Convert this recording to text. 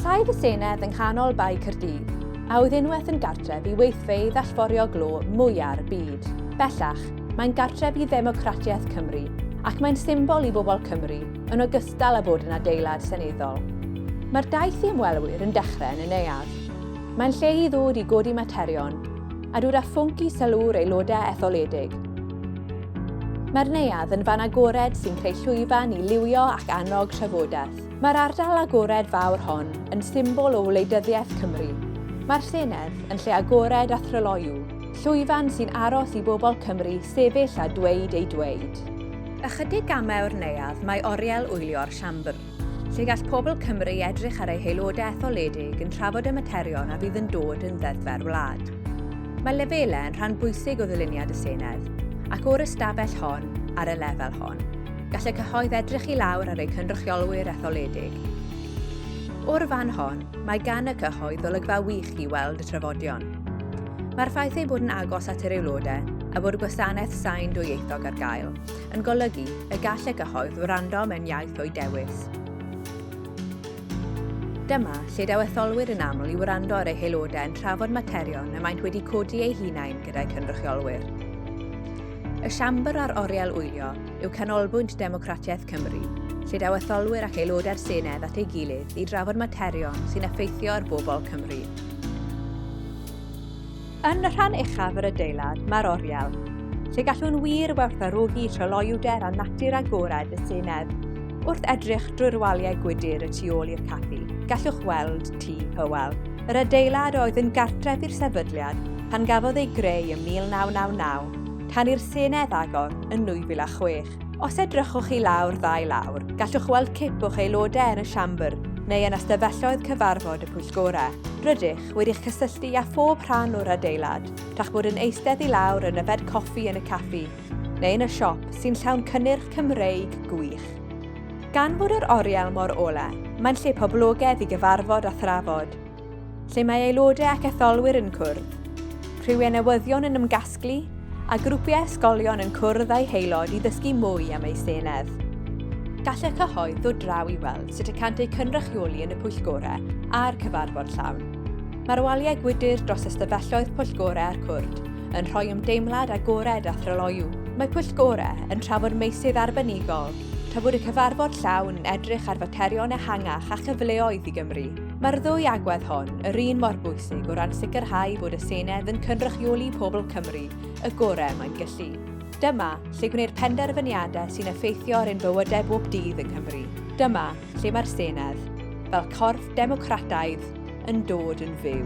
Llaeth y Senedd yng nghanol Bai Caerdydd, a oedd unwaith yn gartref i weithfeydd allforio glo mwyaf y byd. Bellach, mae'n gartref i Ddemocratiaeth Cymru, ac mae'n symbol i bobl Cymru yn ogystal â bod yn adeilad seneddol. Mae'r daith i ymwelwyr yn dechrau yn y neuadd. Mae'n lle i ddod i godi materion, a dod â phwnc i sylw'r aelodau etholedig. Mae'r neuadd yn fan agored sy'n creu llwyfan i liwio ac annog trafodaeth. Mae'r ardal agored fawr hon yn symbol o wleidyddiaeth Cymru. Mae'r Senedd yn lle agored a thryloiw, llwyfan sy'n aros i bobl Cymru sefyll a dweud ei dweud. Ychydig gamau o'r neuadd mae oriel wylio'r siambr, lle gall pobl Cymru edrych ar eu aelodau etholedig yn trafod y materion a fydd yn dod yn ddeddfer wlad. Mae lefelau yn rhan bwysig o ddyluniad y Senedd, ac o'r ystafell hon ar y lefel hon, gall y cyhoedd edrych i lawr ar eu cynrychiolwyr etholedig. O'r fan hon, mae gan y cyhoedd olygfa wych i weld y trafodion. Mae'r ffaith ei bod yn agos at yr aelodau a bod gwasanaeth sain dwyieithog ar gael yn golygu y gall y cyhoedd wrando mewn iaith o'i dewis. Dyma lle daw etholwyr yn aml i wrando ar eu aelodau yn trafod materion y maent wedi codi eu hunain gyda'i cynrychiolwyr. Y siambr ar oriel wylio yw canolbwynt Democratiaeth Cymru, lle daw etholwyr ac aelodau'r Senedd at ei gilydd i drafod materion sy'n effeithio ar bobl Cymru. Yn y rhan uchaf yr adeilad mae'r oriel, lle gallwn wir werthfawrogi tryloiwder a natur agored y Senedd. Wrth edrych drwy'r waliau gwydr y tu ôl i'r caffi, gallwch weld Tŷ Hywel. Yr adeilad oedd yn gartref i'r sefydliad pan gafodd ei greu ym 1999, tan i'r Senedd agor yn 2006. Os edrychwch i lawr ddau lawr, gallwch weld cip o'ch aelodau yn y siambr neu yn ystafelloedd cyfarfod y pwyllgorau. Rydych wedi'ch cysylltu â phob rhan o'r adeilad, trach bod yn eistedd i lawr yn yfed coffi yn y caffi, neu yn y siop sy'n llawn cynnyrch Cymreig gwych. Gan fod yr oriel mor ole, mae'n lle poblogaidd i gyfarfod a thrafod, lle mae aelodau ac etholwyr yn cwrdd, rhywiau newyddion yn ymgasglu, a grwpiau ysgolion yn cwrdd â'i heilod i ddysgu mwy am ei Senedd. Gall y cyhoedd ddod draw i weld sut y cant eu cynrychioli yn y pwyllgorau a'r cyfarfod llawn. Mae'r waliau gwydr dros ystafelloedd pwyllgorau a'r cwrdd yn rhoi ymdeimlad agored a thryloiw. Mae pwyllgorau yn trafod meysydd arbenigol, tra bod y cyfarfod llawn yn edrych ar faterion ehangach a chyfleoedd i Gymru. Mae'r ddwy agwedd hon yr un mor bwysig o ran sicrhau bod y Senedd yn cynrychioli pobl Cymru y gorau mae'n gallu. Dyma lle gwneud penderfyniadau sy'n effeithio ar ein bywydau bob dydd yng Nghymru. Dyma lle mae'r Senedd, fel corff democrataidd, yn dod yn fyw.